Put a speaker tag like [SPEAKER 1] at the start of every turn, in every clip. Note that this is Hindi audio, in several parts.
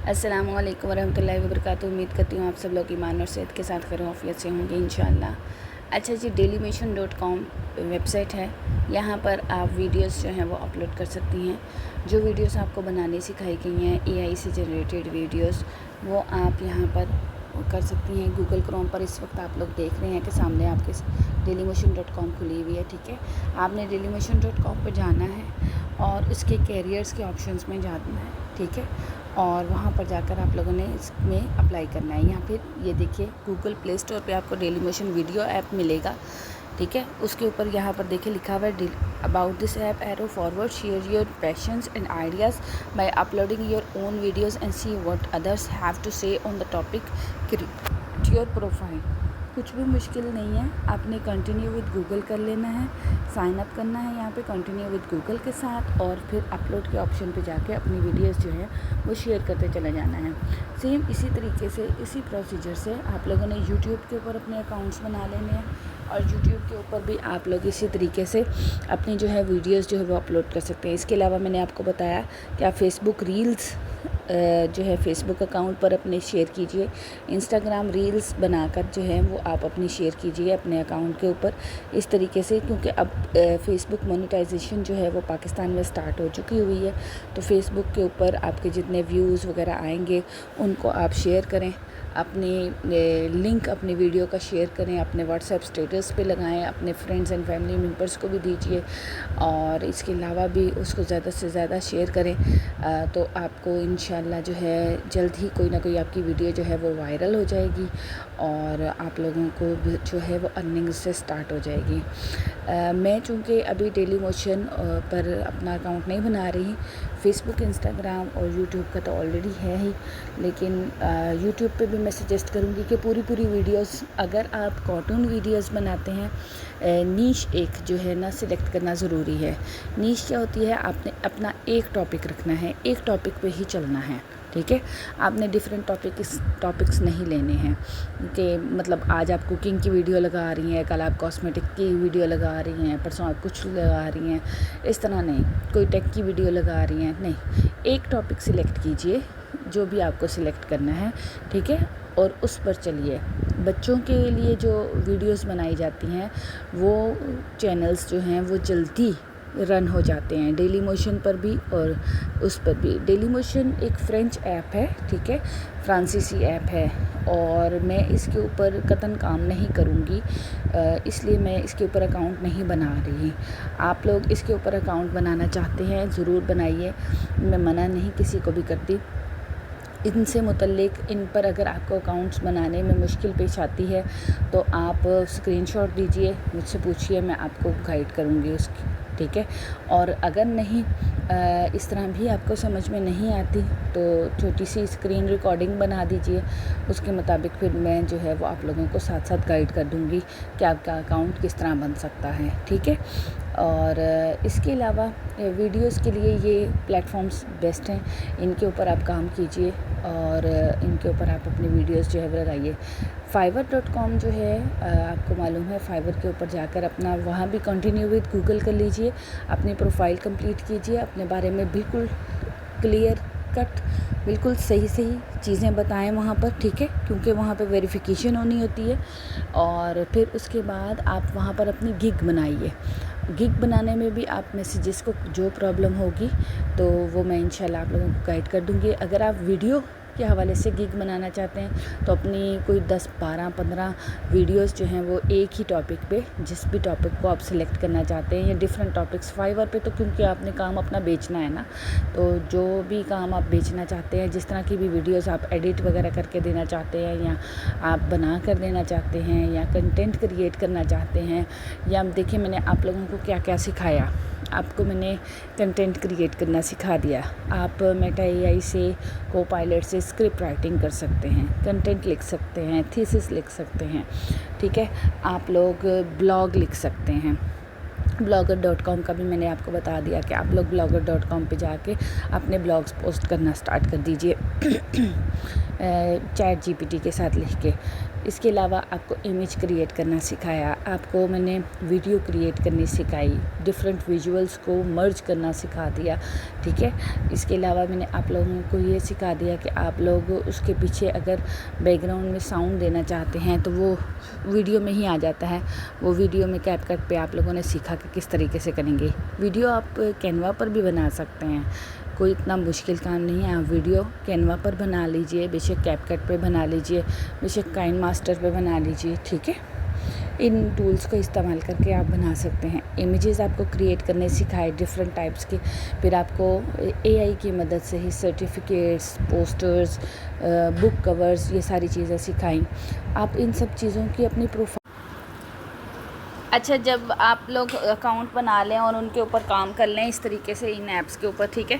[SPEAKER 1] अस्सलामु अलैकुम वरहमतुल्लाहि वबरकातुहू। उम्मीद करती हूँ आप सब लोग ईमान और सेहत के साथ खैर आफियत से होंगे इंशाअल्लाह। अच्छा जी, dailymission.com वेबसाइट है। यहाँ पर आप वीडियोस जो हैं वो अपलोड कर सकती हैं। जो वीडियोस आपको बनाने सिखाई गई हैं एआई से जनरेटेड वीडियोस, वो आप यहाँ पर कर सकती हैं। गूगल क्रोम पर इस वक्त आप लोग देख रहे हैं कि सामने आपके dailymission.com खुली हुई है। ठीक है, आपने dailymission.com पर जाना है और इसके कैरियर्स के ऑप्शंस में जाना है। ठीक है, और वहाँ पर जाकर आप लोगों ने इसमें अप्लाई करना है। यहाँ पे ये देखिए, गूगल प्ले स्टोर पे आपको dailymotion वीडियो ऐप मिलेगा। ठीक है, उसके ऊपर यहाँ पर देखिए लिखा हुआ है about this app arrow forward share your passions and ideas by uploading your own videos and see what others have to say on the topic, create your profile. कुछ भी मुश्किल नहीं है, आपने कंटिन्यू विद गूगल कर लेना है, साइन अप करना है यहाँ पे कंटिन्यू विद गूगल के साथ, और फिर अपलोड के ऑप्शन पे जाके अपनी वीडियोस जो है वो शेयर करते चले जाना है। सेम इसी तरीके से, इसी प्रोसीजर से आप लोगों ने यूट्यूब के ऊपर अपने अकाउंट्स बना लेने हैं, और यूट्यूब के ऊपर भी आप लोग इसी तरीके से अपनी जो है वीडियोस जो है वो अपलोड कर सकते हैं। इसके अलावा मैंने आपको बताया कि आप फेसबुक रील्स जो है फेसबुक अकाउंट पर अपने शेयर कीजिए, इंस्टाग्राम रील्स बनाकर जो है वो आप अपनी शेयर कीजिए अपने अकाउंट के ऊपर इस तरीके से, क्योंकि अब फेसबुक मोनेटाइजेशन जो है वो पाकिस्तान में स्टार्ट हो चुकी हुई है। तो फेसबुक के ऊपर आपके जितने व्यूज़ वगैरह आएंगे उनको आप शेयर करें, अपने लिंक अपनी वीडियो का शेयर करें, अपने व्हाट्सएप स्टेटस पे लगाएं, अपने फ्रेंड्स एंड फैमिली मेम्बर्स को भी दीजिए, और इसके अलावा भी उसको ज़्यादा से ज़्यादा शेयर करें। तो आपको इंशाल्लाह जो है जल्द ही कोई ना कोई आपकी वीडियो जो है वो वायरल हो जाएगी, और आप लोगों को जो है वो अर्निंग से स्टार्ट हो जाएगी। मैं चूँकि अभी dailymotion पर अपना अकाउंट नहीं बना रही, फ़ेसबुक, इंस्टाग्राम और यूट्यूब का तो ऑलरेडी है ही, लेकिन यूट्यूब पे भी मैं सजेस्ट करूँगी कि पूरी वीडियोस, अगर आप कार्टून वीडियोस बनाते हैं, नीश एक जो है ना सिलेक्ट करना ज़रूरी है। नीश क्या होती है, आपने अपना एक टॉपिक रखना है, एक टॉपिक पे ही चलना है। ठीक है, आपने डिफरेंट टॉपिक्स नहीं लेने हैं कि मतलब आज आप कुकिंग की वीडियो लगा रही हैं, कल आप कॉस्मेटिक की वीडियो लगा रही हैं, परसों आप कुछ लगा रही हैं, इस तरह नहीं। कोई टेक की वीडियो लगा रही हैं, नहीं, एक टॉपिक सिलेक्ट कीजिए जो भी आपको सिलेक्ट करना है। ठीक है, और उस पर चलिए। बच्चों के लिए जो वीडियोस बनाई जाती हैं वो चैनल्स जो हैं वो जल्दी रन हो जाते हैं, dailymotion पर भी और उस पर भी। dailymotion एक फ्रेंच ऐप है, ठीक है, फ्रांसीसी ऐप है, और मैं इसके ऊपर कतन काम नहीं करूँगी, इसलिए मैं इसके ऊपर अकाउंट नहीं बना रही। आप लोग इसके ऊपर अकाउंट बनाना चाहते हैं ज़रूर बनाइए, मैं मना नहीं किसी को भी करती। इनसे मुतल्लिक, इन पर अगर आपको अकाउंट्स बनाने में मुश्किल पेश आती है तो आप स्क्रीनशॉट दीजिए, मुझसे पूछिए, मैं आपको गाइड करूँगी उसकी। ठीक है, और अगर नहीं इस तरह भी आपको समझ में नहीं आती तो छोटी सी स्क्रीन रिकॉर्डिंग बना दीजिए, उसके मुताबिक फिर मैं जो है वो आप लोगों को साथ साथ गाइड कर दूँगी कि आपका अकाउंट किस तरह बन सकता है। ठीक है, और इसके अलावा वीडियोस के लिए ये प्लेटफॉर्म्स बेस्ट हैं, इनके ऊपर आप काम कीजिए और इनके ऊपर आप अपनी वीडियोस जो है वो लगाइए। fiverr.com जो है आपको मालूम है, फाइवर के ऊपर जाकर अपना वहाँ भी कंटिन्यू विद गूगल कर लीजिए, अपनी प्रोफाइल कंप्लीट कीजिए, अपने बारे में बिल्कुल क्लियर कट, बिल्कुल सही चीज़ें बताएं वहाँ पर। ठीक है, क्योंकि वहाँ पे वेरिफिकेशन होनी होती है, और फिर उसके बाद आप वहाँ पर अपनी गिग बनाइए। गिग बनाने में भी आप मैसेजेस को जो प्रॉब्लम होगी तो वो मैं इंशाल्लाह आप लोगों को गाइड कर दूँगी। अगर आप वीडियो के हवाले से गिग बनाना चाहते हैं तो अपनी कोई 10, 12, 15 वीडियोस जो हैं वो एक ही टॉपिक पे, जिस भी टॉपिक को आप सिलेक्ट करना चाहते हैं, या डिफरेंट टॉपिक्स फाइवर पे, तो क्योंकि आपने काम अपना बेचना है ना, तो जो भी काम आप बेचना चाहते हैं, जिस तरह की भी वीडियोस आप एडिट वगैरह करके देना चाहते हैं, या आप बना कर देना चाहते हैं, या कंटेंट क्रिएट करना चाहते हैं, या देखिए मैंने आप लोगों को क्या क्या सिखाया। आपको मैंने कंटेंट क्रिएट करना सिखा दिया, आप मेटा एआई से, कोपायलट से स्क्रिप्ट राइटिंग कर सकते हैं, कंटेंट लिख सकते हैं, थीसिस लिख सकते हैं। ठीक है, आप लोग ब्लॉग लिख सकते हैं। blogger.com का भी मैंने आपको बता दिया कि आप लोग blogger.com पे जाके अपने ब्लॉग्स पोस्ट करना स्टार्ट कर दीजिए चैट जीपीटी के साथ लिख के। इसके अलावा आपको इमेज क्रिएट करना सिखाया, आपको मैंने वीडियो क्रिएट करनी सिखाई, डिफरेंट विजुअल्स को मर्ज करना सिखा दिया, ठीक है। इसके अलावा मैंने आप लोगों को ये सिखा दिया कि आप लोग उसके पीछे अगर बैकग्राउंड में साउंड देना चाहते हैं तो वो वीडियो में ही आ जाता है। वो वीडियो में कैपकट पे आप लोगों ने सीखा कि किस तरीके से करेंगे। वीडियो आप कैनवा पर भी बना सकते हैं, कोई इतना मुश्किल काम नहीं है। आप वीडियो कैनवा पर बना लीजिए, बेशक कैपकट पे बना लीजिए, बेशक काइन मास्टर पे बना लीजिए, ठीक है। इन टूल्स को इस्तेमाल करके आप बना सकते हैं। इमेजेस आपको क्रिएट करने सिखाए डिफरेंट टाइप्स के, फिर आपको एआई की मदद से ही सर्टिफिकेट्स, पोस्टर्स, बुक कवर्स, ये सारी चीज़ें सिखाई। आप इन सब चीज़ों की अपनी प्रोफाइल अच्छा, जब आप लोग अकाउंट बना लें और उनके ऊपर काम कर लें इस तरीके से इन ऐप्स के ऊपर, ठीक है।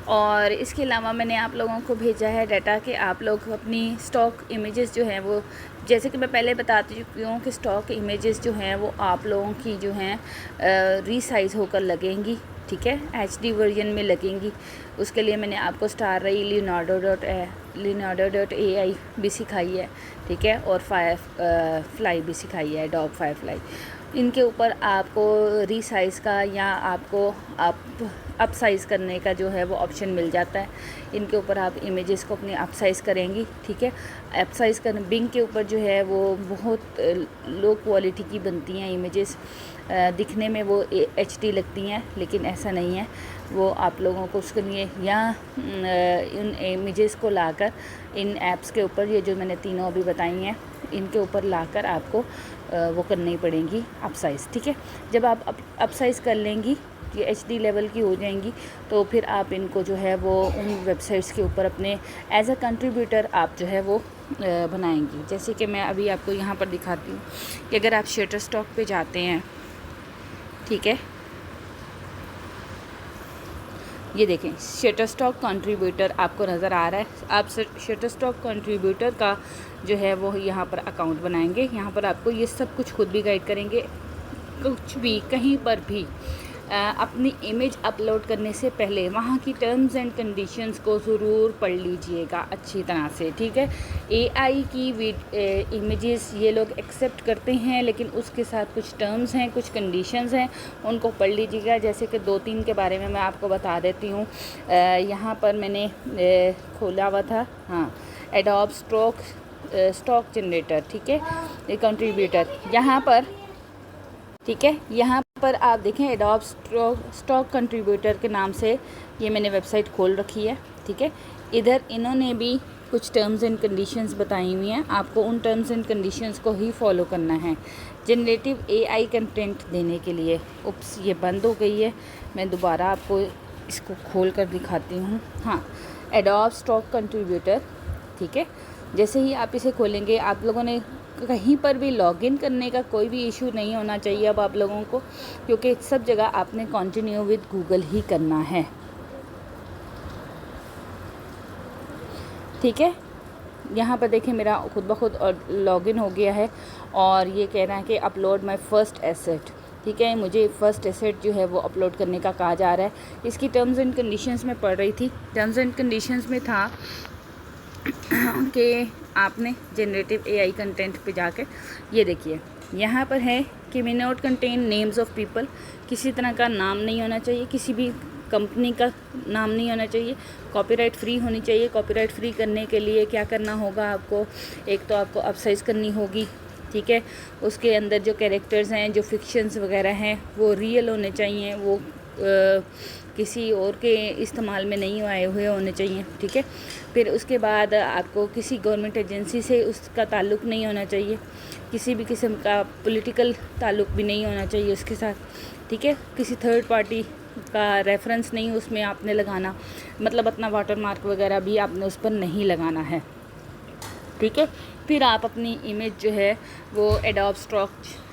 [SPEAKER 1] और इसके अलावा मैंने आप लोगों को भेजा है डाटा कि आप लोग अपनी स्टॉक इमेजेस जो हैं वो, जैसे कि मैं पहले बता चुकी हूँ कि स्टॉक इमेजेस जो हैं वो आप लोगों की जो हैं रीसाइज़ होकर लगेंगी, ठीक है, HD वर्जन में लगेंगी। उसके लिए मैंने आपको स्टार रही Leonardo.ai भी सिखाई है, ठीक है, और फायरफ्लाई भी सिखाई है, एडोब फायरफ्लाई। इनके ऊपर आपको रीसाइज़ का या आपको अप साइज़ करने का जो है वो ऑप्शन मिल जाता है। इनके ऊपर आप इमेजेस को अपनी अप साइज़ करेंगी, ठीक है। अप साइज़ कर बिंग के ऊपर जो है वो बहुत लो क्वालिटी की बनती हैं इमेजेस, दिखने में वो HD लगती हैं, लेकिन ऐसा नहीं है। वो आप लोगों को उसके लिए या इन इमेजेस को लाकर इन ऐप्स के ऊपर, ये जो मैंने तीनों अभी बताई हैं, इनके ऊपर लाकर आपको वो करनी पड़ेंगी अप साइज़, ठीक है। जब आप अप साइज़ कर लेंगी, ये HD लेवल की हो जाएंगी, तो फिर आप इनको जो है वो उन वेबसाइट्स के ऊपर अपने एज अ कंट्रीब्यूटर आप जो है वो बनाएंगी। जैसे कि मैं अभी आपको यहाँ पर दिखाती हूँ कि अगर आप शटरस्टॉक पे जाते हैं, ठीक है, ये देखें शटरस्टॉक कंट्रीब्यूटर आपको नज़र आ रहा है। आप शटरस्टॉक कंट्रीब्यूटर का जो है वो यहाँ पर अकाउंट बनाएंगे। यहाँ पर आपको ये सब कुछ खुद भी गाइड करेंगे। कुछ भी कहीं पर भी अपनी इमेज अपलोड करने से पहले वहाँ की टर्म्स एंड कंडीशंस को ज़रूर पढ़ लीजिएगा अच्छी तरह से, ठीक है। AI की इमेजेस ये लोग एक्सेप्ट करते हैं, लेकिन उसके साथ कुछ टर्म्स हैं, कुछ कंडीशंस हैं, उनको पढ़ लीजिएगा। जैसे कि 2-3 के बारे में मैं आपको बता देती हूँ। यहाँ पर मैंने खोला हुआ था, हाँ, एडोब स्टॉक जनरेटर, ठीक है, ये कंट्रीब्यूटर यहाँ पर, ठीक है। यहाँ पर आप देखें एडोब स्टॉक कंट्रीब्यूटर के नाम से ये मैंने वेबसाइट खोल रखी है, ठीक है। इधर इन्होंने भी कुछ टर्म्स एंड कंडीशंस बताई हुई हैं, आपको उन टर्म्स एंड कंडीशंस को ही फॉलो करना है जनरेटिव AI कंटेंट देने के लिए। उप्स, ये बंद हो गई है, मैं दोबारा आपको इसको खोल कर दिखाती हूँ। हाँ, एडोब स्टॉक कंट्रीब्यूटर, ठीक है। जैसे ही आप इसे खोलेंगे, आप लोगों ने कहीं पर भी लॉगिन करने का कोई भी इशू नहीं होना चाहिए अब आप लोगों को, क्योंकि सब जगह आपने कंटिन्यू विद गूगल ही करना है, ठीक है। यहाँ पर देखें मेरा खुद ब खुद लॉगिन हो गया है और ये कह रहा है कि अपलोड माय फर्स्ट एसेट, ठीक है। मुझे फ़र्स्ट एसेट जो है वो अपलोड करने का कहा जा रहा है। इसकी टर्म्स एंड कंडीशंस में पढ़ रही थी। टर्म्स एंड कंडीशंस में था कि आपने जनरेटिव AI कंटेंट पे जाकर ये देखिए, यहाँ पर है कि may not contain names of people, किसी तरह का नाम नहीं होना चाहिए, किसी भी कंपनी का नाम नहीं होना चाहिए, कॉपीराइट फ्री होनी चाहिए। कॉपीराइट फ्री करने के लिए क्या करना होगा आपको, एक तो आपको अपसाइज करनी होगी, ठीक है। उसके अंदर जो कैरेक्टर्स हैं, जो फिक्शंस वगैरह हैं, वो रियल होने चाहिए, वो किसी और के इस्तेमाल में नहीं आए हुए होने चाहिए, ठीक है। फिर उसके बाद आपको किसी गवर्नमेंट एजेंसी से उसका ताल्लुक़ नहीं होना चाहिए, किसी भी किस्म का पॉलिटिकल ताल्लुक़ भी नहीं होना चाहिए उसके साथ, ठीक है। किसी थर्ड पार्टी का रेफरेंस नहीं उसमें आपने लगाना, मतलब अपना वाटर मार्क वगैरह भी आपने उस पर नहीं लगाना है, ठीक है। फिर आप अपनी इमेज जो है वो एडोब स्टॉक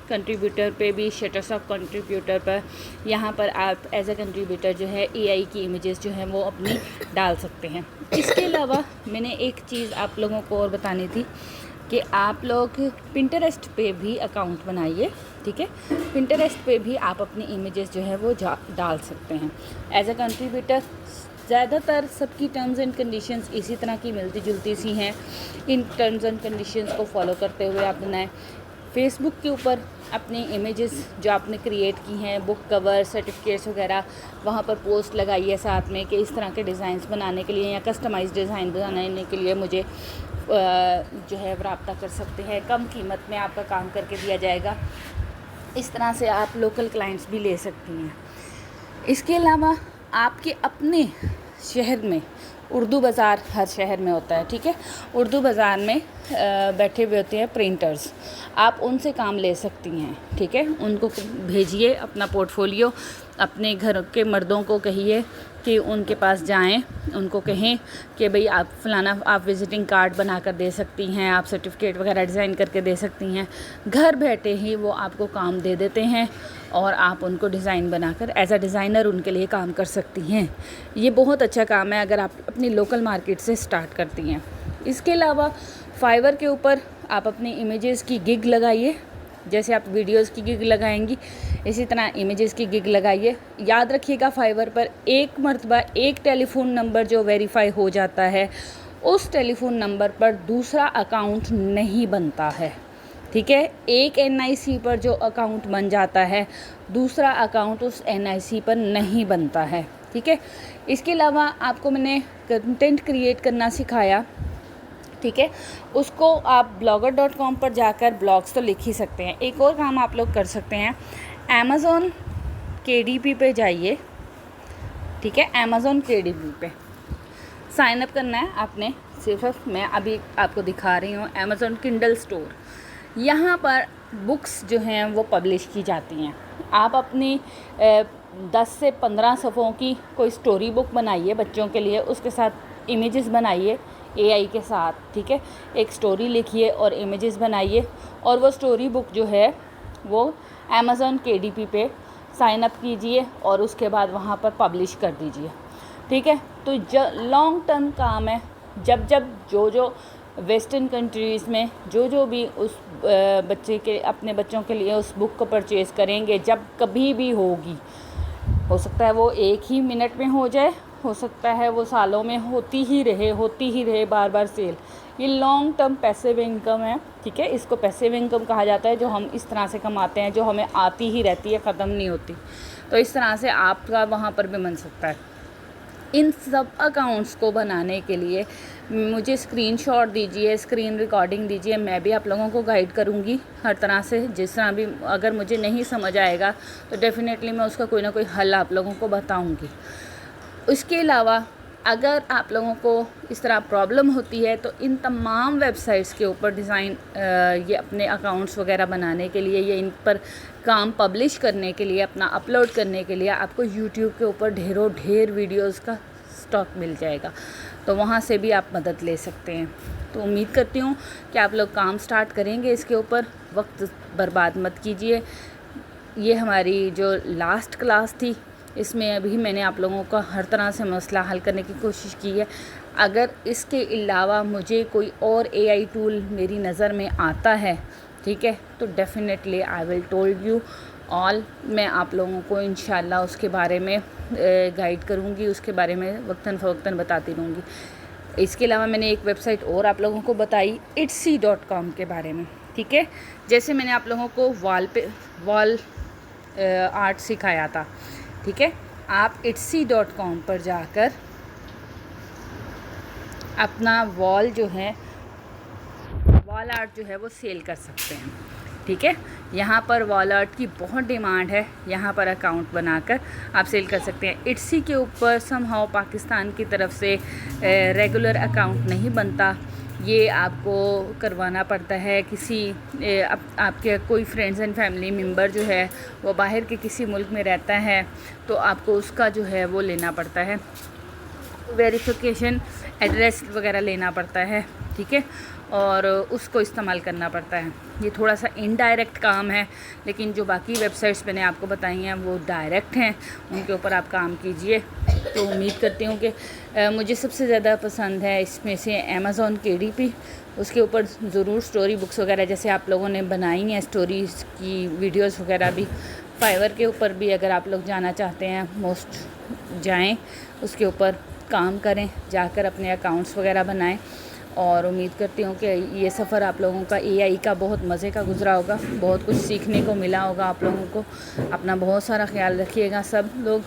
[SPEAKER 1] कंट्रीब्यूटर पे भी, शटरस्टॉक कंट्रीब्यूटर पर, यहाँ पर आप एज अ कंट्रीब्यूटर जो है AI की इमेजेस जो है वो अपनी डाल सकते हैं। इसके अलावा मैंने एक चीज़ आप लोगों को और बतानी थी कि आप लोग पिंटरेस्ट पे भी अकाउंट बनाइए, ठीक है। पिंटरेस्ट पे भी आप अपनी इमेजेस जो है वो डाल सकते हैं एज अ कंट्रीब्यूटर। ज़्यादातर सबकी टर्म्स एंड कंडीशंस इसी तरह की मिलती जुलती सी हैं। इन टर्म्स एंड कंडीशंस को फॉलो करते हुए आप बनाएं। फेसबुक के ऊपर अपनी इमेजेस जो आपने क्रिएट की हैं, बुक कवर, सर्टिफिकेट्स वगैरह, वहाँ पर पोस्ट लगाइए साथ में कि इस तरह के डिज़ाइंस बनाने के लिए या कस्टमाइज़ डिज़ाइन बनाने के लिए मुझे जो है रब्ता कर सकते हैं, कम कीमत में आपका काम करके दिया जाएगा। इस तरह से आप लोकल क्लाइंट्स भी ले सकती हैं। इसके अलावा आपके अपने शहर में उर्दू बाज़ार हर शहर में होता है, ठीक है। उर्दू बाज़ार में बैठे हुए होते हैं प्रिंटर्स, आप उनसे काम ले सकती हैं, ठीक है। उनको भेजिए अपना पोर्टफोलियो, अपने घर के मर्दों को कहिए कि उनके पास जाएं, उनको कहें कि भाई आप फ़लाना आप विज़िटिंग कार्ड बना कर दे सकती हैं, आप सर्टिफिकेट वगैरह डिज़ाइन करके दे सकती हैं। घर बैठे ही वो आपको काम दे देते हैं और आप उनको डिज़ाइन बनाकर एज अ डिज़ाइनर उनके लिए काम कर सकती हैं। ये बहुत अच्छा काम है अगर आप अपनी लोकल मार्केट से स्टार्ट करती हैं। इसके अलावा फाइवर के ऊपर आप अपनी इमेजेस की गिग लगाइए। जैसे आप वीडियोस की गिग लगाएंगी, इसी तरह इमेजेस की गिग लगाइए। याद रखिएगा, फाइवर पर एक मर्तबा एक टेलीफ़ोन नंबर जो वेरीफाई हो जाता है, उस टेलीफ़ोन नंबर पर दूसरा अकाउंट नहीं बनता है, ठीक है। एक NIC पर जो अकाउंट बन जाता है, दूसरा अकाउंट उस NIC पर नहीं बनता है, ठीक है। इसके अलावा आपको मैंने कंटेंट क्रिएट करना सिखाया, ठीक है। उसको आप blogger.com पर जाकर ब्लॉग्स तो लिख ही सकते हैं। एक और काम आप लोग कर सकते हैं, Amazon KDP पे जाइए, ठीक है। Amazon KDP पे साइन अप करना है आपने। सिर्फ मैं अभी आपको दिखा रही हूँ Amazon Kindle स्टोर। यहाँ पर बुक्स जो हैं वो पब्लिश की जाती हैं। आप अपनी 10 से 15 सफ़ों की कोई स्टोरी बुक बनाइए बच्चों के लिए, उसके साथ इमेजेस बनाइए AI के साथ, ठीक है। एक स्टोरी लिखिए और इमेजेस बनाइए और वो स्टोरी बुक जो है वो Amazon KDP पे साइन अप कीजिए और उसके बाद वहाँ पर पब्लिश कर दीजिए, ठीक है। तो लॉन्ग टर्म काम है। जब जो वेस्टर्न कंट्रीज़ में जो भी उस बच्चे के अपने बच्चों के लिए उस बुक को परचेज़ करेंगे, जब कभी भी होगी, हो सकता है वो एक ही मिनट में हो जाए, हो सकता है वो सालों में होती ही रहे बार बार सेल। ये लॉन्ग टर्म पैसिव इनकम है, ठीक है। इसको पैसिव इनकम कहा जाता है, जो हम इस तरह से कमाते हैं, जो हमें आती ही रहती है, ख़त्म नहीं होती। तो इस तरह से आपका वहाँ पर भी बन सकता है। इन सब अकाउंट्स को बनाने के लिए मुझे स्क्रीनशॉट दीजिए, स्क्रीन रिकॉर्डिंग दीजिए। मैं भी आप लोगों को गाइड करूँगी हर तरह से, जिस तरह भी। अगर मुझे नहीं समझ आएगा तो डेफ़िनेटली मैं उसका कोई ना कोई हल आप लोगों को बताऊँगी। इसके अलावा अगर आप लोगों को इस तरह प्रॉब्लम होती है तो इन तमाम वेबसाइट्स के ऊपर डिज़ाइन ये अपने अकाउंट्स वगैरह बनाने के लिए, या इन पर काम पब्लिश करने के लिए, अपना अपलोड करने के लिए आपको YouTube के ऊपर ढेर वीडियोस का स्टॉक मिल जाएगा। तो वहाँ से भी आप मदद ले सकते हैं। तो उम्मीद करती हूँ कि आप लोग काम स्टार्ट करेंगे इसके ऊपर। वक्त बर्बाद मत कीजिए। ये हमारी जो लास्ट क्लास थी, इसमें अभी मैंने आप लोगों का हर तरह से मसला हल करने की कोशिश की है। अगर इसके अलावा मुझे कोई और AI टूल मेरी नज़र में आता है, ठीक है, तो definitely I will told you all. मैं आप लोगों को इंशाल्लाह उसके बारे में गाइड करूँगी, उसके बारे में वक्तन फ़वक्तन बताती रहूँगी। इसके अलावा मैंने एक वेबसाइट और आप लोगों को बताई, etsy.com के बारे में, ठीक है। जैसे मैंने आप लोगों को वॉल आर्ट सिखाया था, ठीक है। आप etsy.com पर जाकर अपना वॉल आर्ट जो है वो सेल कर सकते हैं, ठीक है। यहाँ पर वॉल आर्ट की बहुत डिमांड है। यहाँ पर अकाउंट बनाकर आप सेल कर सकते हैं। Etsy के ऊपर समहाउ पाकिस्तान की तरफ से रेगुलर अकाउंट नहीं बनता। ये आपको करवाना पड़ता है किसी आपके कोई फ्रेंड्स एंड फैमिली मेम्बर जो है वो बाहर के किसी मुल्क में रहता है, तो आपको उसका जो है वो लेना पड़ता है, वेरिफिकेशन एड्रेस वगैरह लेना पड़ता है, ठीक है, और उसको इस्तेमाल करना पड़ता है। ये थोड़ा सा इनडायरेक्ट काम है, लेकिन जो बाकी वेबसाइट्स मैंने आपको बताई हैं वो डायरेक्ट हैं, उनके ऊपर आप काम कीजिए। तो उम्मीद करती हूँ कि मुझे सबसे ज़्यादा पसंद है इसमें से Amazon KDP। उसके ऊपर ज़रूर स्टोरी बुक्स वगैरह जैसे आप लोगों ने बनाई हैं, स्टोरीज़ की वीडियोस वगैरह भी। फाइवर के ऊपर भी अगर आप लोग जाना चाहते हैं, मोस्ट जाएं उसके ऊपर, काम करें, जाकर अपने अकाउंट्स वगैरह बनाएं। और उम्मीद करती हूँ कि ये सफ़र आप लोगों का एआई का बहुत मज़े का गुज़रा होगा, बहुत कुछ सीखने को मिला होगा आप लोगों को। अपना बहुत सारा ख्याल रखिएगा सब लोग।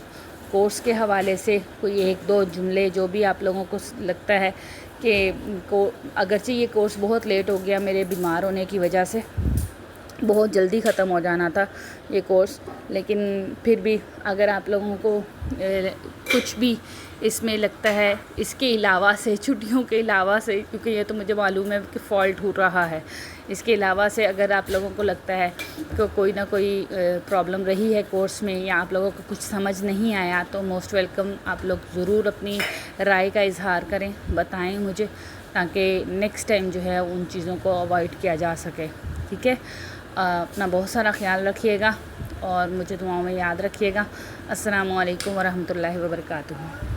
[SPEAKER 1] कोर्स के हवाले से कोई 1-2 जुमले जो भी आप लोगों को लगता है कि अगरचे ये कोर्स बहुत लेट हो गया मेरे बीमार होने की वजह से, बहुत जल्दी ख़त्म हो जाना था ये कोर्स, लेकिन फिर भी अगर आप लोगों को कुछ भी इसमें लगता है, इसके अलावा से, छुट्टियों के अलावा से, क्योंकि ये तो मुझे मालूम है कि फ़ॉल्ट हो रहा है, इसके अलावा से अगर आप लोगों को लगता है कि कोई ना कोई प्रॉब्लम रही है कोर्स में या आप लोगों को कुछ समझ नहीं आया, तो मोस्ट वेलकम, आप लोग ज़रूर अपनी राय का इजहार करें, बताएं मुझे, ताकि नेक्स्ट टाइम जो है उन चीज़ों को अवॉइड किया जा सके। ठीक है, अपना बहुत सारा ख्याल रखिएगा और मुझे दुआओं में याद रखिएगा। अस्सलामु अलैकुम वरहमतुल्लाहि वबरकातुहू।